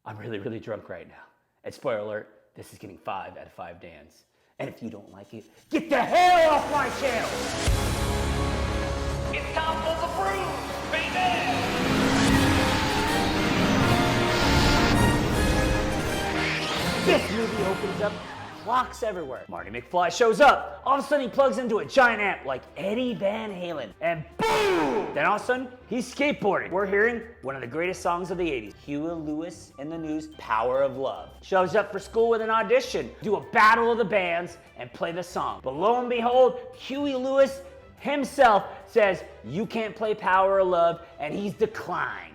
I'm really, really drunk right now. And spoiler alert, this is getting 5 out of 5 Dans. And if you don't like it, get the hell off my channel! It's time for the brew, baby! This movie opens up, clocks everywhere. Marty McFly shows up. All of a sudden he plugs into a giant amp like Eddie Van Halen. And boom! Then all of a sudden, he's skateboarding. We're hearing one of the greatest songs of the 80s. Huey Lewis in the News, Power of Love. Shows up for school with an audition. Do a battle of the bands and play the song. But lo and behold, Huey Lewis himself says, you can't play Power of Love, and he's declined.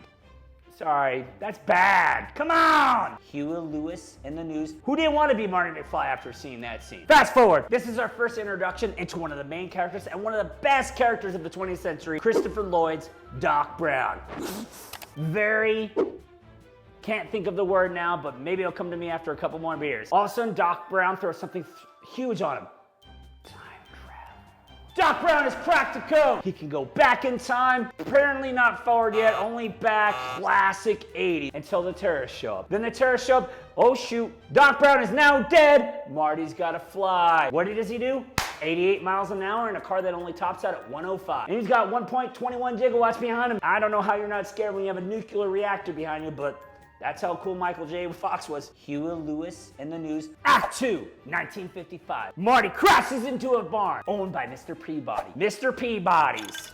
Sorry, that's bad. Come on! Huey Lewis in the News. Who didn't want to be Marty McFly after seeing that scene? Fast forward. This is our first introduction into one of the main characters and one of the best characters of the 20th century, Christopher Lloyd's Doc Brown. Can't think of the word now, but maybe it'll come to me after a couple more beers. All of a sudden, Doc Brown throws something huge on him. Doc Brown has cracked the code. He can go back in time, apparently not forward yet, only back, classic 80s, until the terrorists show up. Then the terrorists show up, oh shoot, Doc Brown is now dead. Marty's gotta fly. What does he do? 88 miles an hour in a car that only tops out at 105. And he's got 1.21 gigawatts behind him. I don't know how you're not scared when you have a nuclear reactor behind you, but that's how cool Michael J. Fox was. Huey Lewis in the News. Act 2, 1955. Marty crashes into a barn owned by Mr. Peabody. Mr. Peabody's.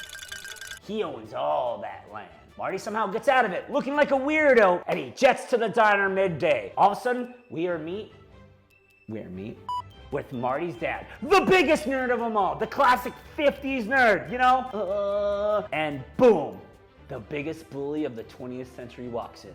He owns all that land. Marty somehow gets out of it, looking like a weirdo, and he jets to the diner midday. All of a sudden, we are meet with Marty's dad, the biggest nerd of them all, the classic 50s nerd, you know? And boom, the biggest bully of the 20th century walks in.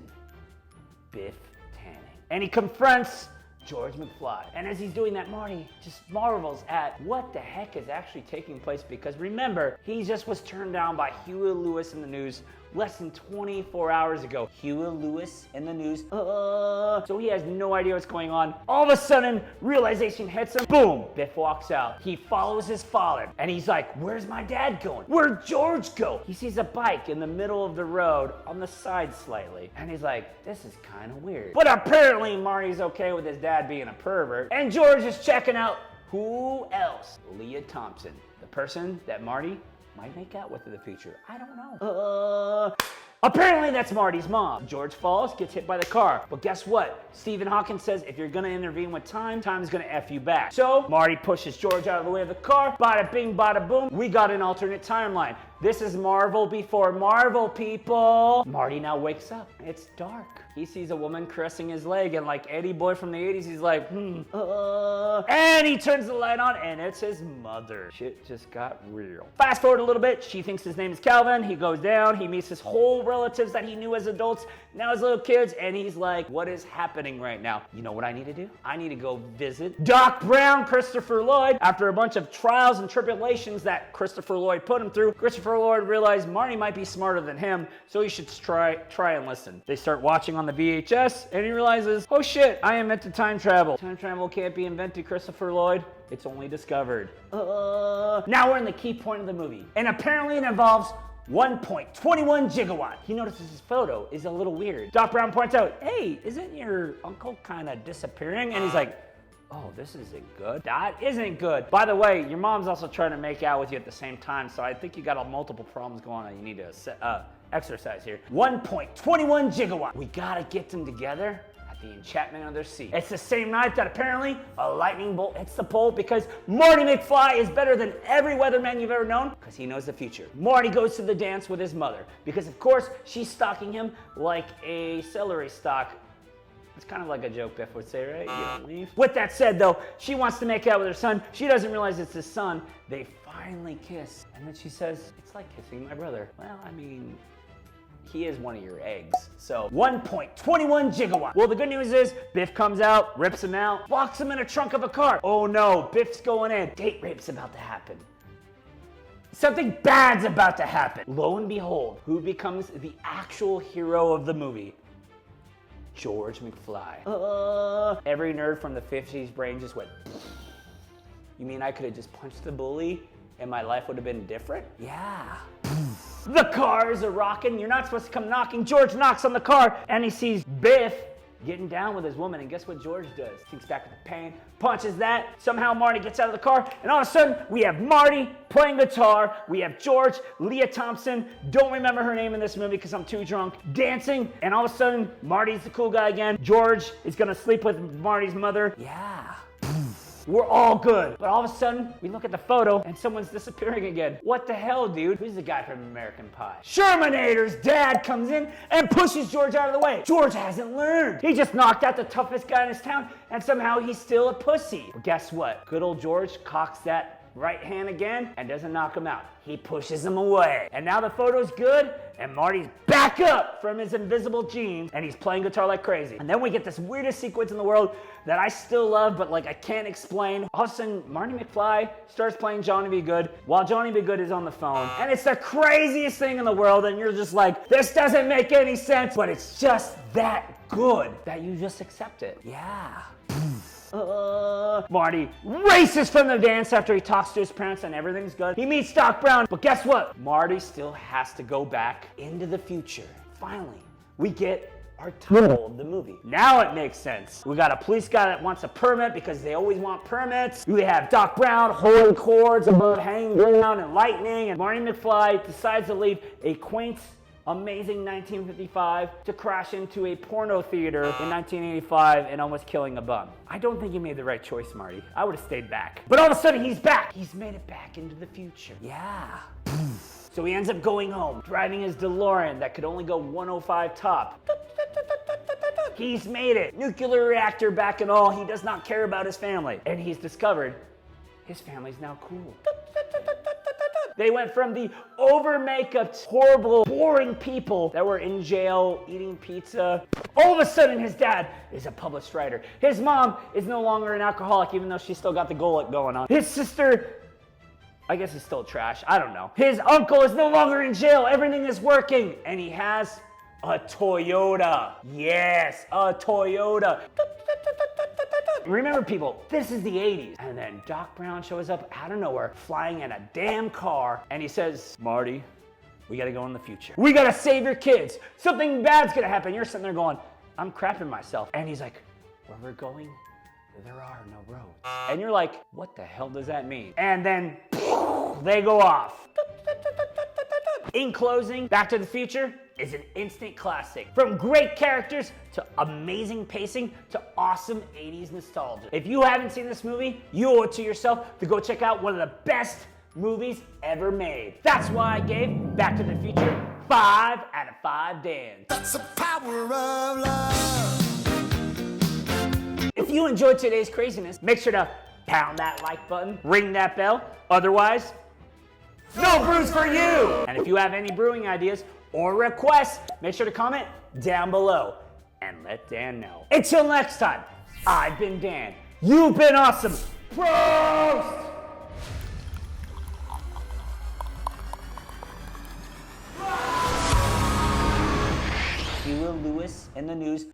Biff Tannen. And he confronts George McFly. And as he's doing that, Marty just marvels at what the heck is actually taking place, because remember, he just was turned down by Huey Lewis in the News less than 24 hours ago. Huey Lewis in the News. So he has no idea what's going on. All of a sudden, realization hits him. Boom! Biff walks out. He follows his father. And he's like, where's my dad going? Where'd George go? He sees a bike in the middle of the road on the side slightly. And he's like, this is kind of weird. But apparently Marty's okay with his dad being a pervert. And George is checking out who else? Leah Thompson, the person that Marty might make out with in the future. I don't know. Apparently that's Marty's mom. George falls, gets hit by the car. But guess what? Stephen Hawking says if you're gonna intervene with time, time's gonna F you back. So Marty pushes George out of the way of the car. Bada bing, bada boom. We got an alternate timeline. This is Marvel before Marvel, people. Marty now wakes up. It's dark. He sees a woman caressing his leg, and like Eddie Boy from the 80s, he's like, and he turns the light on, and it's his mother. Shit just got real. Fast forward a little bit, she thinks his name is Calvin. He goes down, he meets his whole relatives that he knew as adults, now as little kids, and he's like, what is happening right now? You know what I need to do? I need to go visit Doc Brown, Christopher Lloyd. After a bunch of trials and tribulations that Christopher Lloyd put him through, Christopher Lloyd realized Marty might be smarter than him, so he should try and listen. They start watching on the VHS, and he realizes, oh shit, I invented time travel. Time travel can't be invented, Christopher Lloyd. It's only discovered. Now we're in the key point of the movie, and apparently it involves 1.21 gigawatt. He notices his photo is a little weird. Doc Brown points out, hey, isn't your uncle kind of disappearing? And he's like, oh, this isn't good. That isn't good. By the way, your mom's also trying to make out with you at the same time, so I think you got multiple problems going on. You need to exercise here. 1.21 gigawatt. We gotta get them together at the Enchantment Under Sea. It's the same night that apparently a lightning bolt hits the pole, because Marty McFly is better than every weatherman you've ever known, because he knows the future. Marty goes to the dance with his mother, because of course she's stalking him like a celery stalk. It's kind of like a joke Biff would say, right? You don't leave. With that said though, she wants to make out with her son. She doesn't realize it's his son. They finally kiss. And then she says, it's like kissing my brother. Well, I mean, he is one of your eggs. So 1.21 gigawatt. Well, the good news is Biff comes out, rips him out, locks him in a trunk of a car. Oh no, Biff's going in. Date rape's about to happen. Something bad's about to happen. Lo and behold, who becomes the actual hero of the movie? George McFly. Every nerd from the 50s brain just went, you mean I could have just punched the bully and my life would have been different? Yeah. The cars are rocking. You're not supposed to come knocking. George knocks on the car and he sees Biff getting down with his woman, and guess what George does? Thinks back at the pain, punches that. Somehow Marty gets out of the car, and all of a sudden we have Marty playing guitar. We have George, Leah Thompson, don't remember her name in this movie because I'm too drunk, dancing, and all of a sudden Marty's the cool guy again. George is gonna sleep with Marty's mother. Yeah. We're all good. But all of a sudden, we look at the photo and someone's disappearing again. What the hell, dude? Who's the guy from American Pie? Shermanator's dad comes in and pushes George out of the way. George hasn't learned. He just knocked out the toughest guy in his town, and somehow he's still a pussy. Well, guess what? Good old George cocks that right hand again and doesn't knock him out. He pushes him away. And now the photo's good, and Marty's back up from his invisible jeans, and he's playing guitar like crazy. And then we get this weirdest sequence in the world that I still love, but like I can't explain. All of a sudden, Marty McFly starts playing Johnny B. Good while Johnny B. Good is on the phone. And it's the craziest thing in the world, and you're just like, this doesn't make any sense, but it's just that good that you just accept it. Yeah. Marty races from the dance after he talks to his parents and everything's good. He meets Doc Brown, but guess what? Marty still has to go back into the future. Finally, we get our title of the movie. Now it makes sense. We got a police guy that wants a permit because they always want permits. We have Doc Brown holding cords above hanging ground and lightning, and Marty McFly decides to leave a quaint, amazing 1955 to crash into a porno theater in 1985 and almost killing a bum. I don't think you made the right choice, Marty. I would have stayed back. But all of a sudden, he's back. He's made it back into the future. Yeah. So he ends up going home, driving his DeLorean that could only go 105 top. He's made it. Nuclear reactor back and all. He does not care about his family. And he's discovered his family's now cool. They went from the over-makeuped, horrible, boring people that were in jail eating pizza. All of a sudden, his dad is a published writer. His mom is no longer an alcoholic, even though she's still got the gullet going on. His sister, I guess, is still trash. I don't know. His uncle is no longer in jail. Everything is working. And he has a Toyota. Yes, a Toyota. Remember, people, this is the 80s. And then Doc Brown shows up out of nowhere, flying in a damn car, and he says, Marty, we gotta go in the future. We gotta save your kids. Something bad's gonna happen. You're sitting there going, I'm crapping myself. And he's like, where we're going, there are no roads. And you're like, what the hell does that mean? And then they go off. In closing, Back to the Future is an instant classic. From great characters to amazing pacing to awesome 80s nostalgia. If you haven't seen this movie, you owe it to yourself to go check out one of the best movies ever made. That's why I gave Back to the Future 5 out of 5 Dans. That's the power of love. If you enjoyed today's craziness, make sure to pound that like button, ring that bell. Otherwise, no brews for you! And if you have any brewing ideas or requests, make sure to comment down below and let Dan know. Until next time, I've been Dan. You've been awesome. PROST! Sheila Lewis in the news.